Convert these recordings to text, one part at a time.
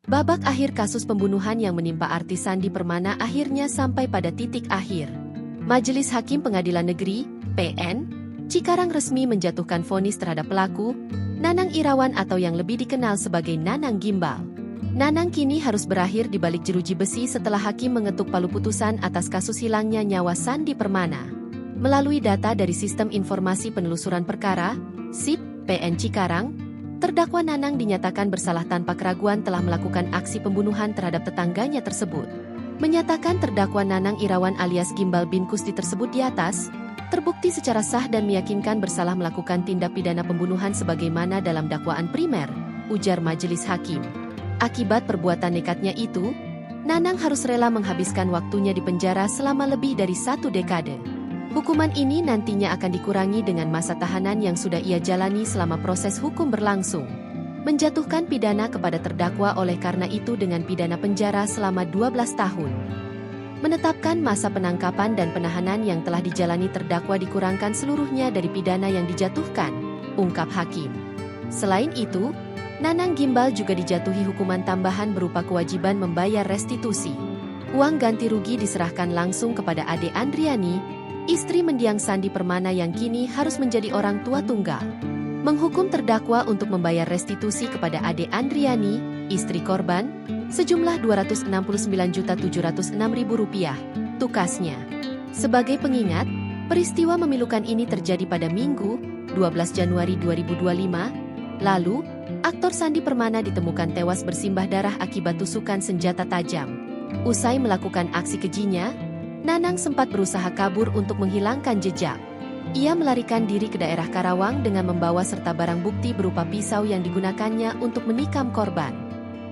Babak akhir kasus pembunuhan yang menimpa artis Sandi Permana akhirnya sampai pada titik akhir. Majelis Hakim Pengadilan Negeri, PN, Cikarang resmi menjatuhkan vonis terhadap pelaku, Nanang Irawan atau yang lebih dikenal sebagai Nanang Gimbal. Nanang kini harus berakhir di balik jeruji besi setelah hakim mengetuk palu putusan atas kasus hilangnya nyawa Sandi Permana. Melalui data dari Sistem Informasi Penelusuran Perkara, SIP, PN Cikarang, terdakwa Nanang dinyatakan bersalah tanpa keraguan telah melakukan aksi pembunuhan terhadap tetangganya tersebut. Menyatakan terdakwa Nanang Irawan alias Gimbal bin Kusti tersebut di atas, terbukti secara sah dan meyakinkan bersalah melakukan tindak pidana pembunuhan sebagaimana dalam dakwaan primer, ujar majelis hakim. Akibat perbuatan nekatnya itu, Nanang harus rela menghabiskan waktunya di penjara selama lebih dari 1 dekade. Hukuman ini nantinya akan dikurangi dengan masa tahanan yang sudah ia jalani selama proses hukum berlangsung. Menjatuhkan pidana kepada terdakwa oleh karena itu dengan pidana penjara selama 12 tahun. Menetapkan masa penangkapan dan penahanan yang telah dijalani terdakwa dikurangkan seluruhnya dari pidana yang dijatuhkan, ungkap hakim. Selain itu, Nanang Gimbal juga dijatuhi hukuman tambahan berupa kewajiban membayar restitusi. Uang ganti rugi diserahkan langsung kepada Ade Andriani, istri mendiang Sandi Permana yang kini harus menjadi orang tua tunggal. Menghukum terdakwa untuk membayar restitusi kepada Ade Andriani, istri korban, sejumlah Rp269.706.000, tukasnya. Sebagai pengingat, peristiwa memilukan ini terjadi pada Minggu, 12 Januari 2025, lalu, aktor Sandi Permana ditemukan tewas bersimbah darah akibat tusukan senjata tajam. Usai melakukan aksi kejinya, Nanang sempat berusaha kabur untuk menghilangkan jejak. Ia melarikan diri ke daerah Karawang dengan membawa serta barang bukti berupa pisau yang digunakannya untuk menikam korban.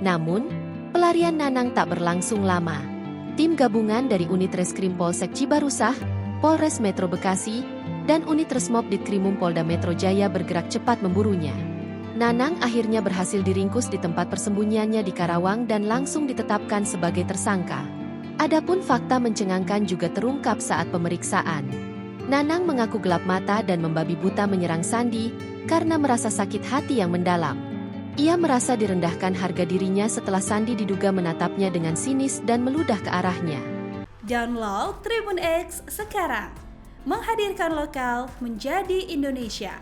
Namun, pelarian Nanang tak berlangsung lama. Tim gabungan dari Unit Reskrim Polsek Cibarusah, Polres Metro Bekasi, dan Unit Resmob Ditkrimum Polda Metro Jaya bergerak cepat memburunya. Nanang akhirnya berhasil diringkus di tempat persembunyiannya di Karawang dan langsung ditetapkan sebagai tersangka. Adapun fakta mencengangkan juga terungkap saat pemeriksaan. Nanang mengaku gelap mata dan membabi buta menyerang Sandi karena merasa sakit hati yang mendalam. Ia merasa direndahkan harga dirinya setelah Sandi diduga menatapnya dengan sinis dan meludah ke arahnya. Download Tribun X sekarang, menghadirkan lokal menjadi Indonesia.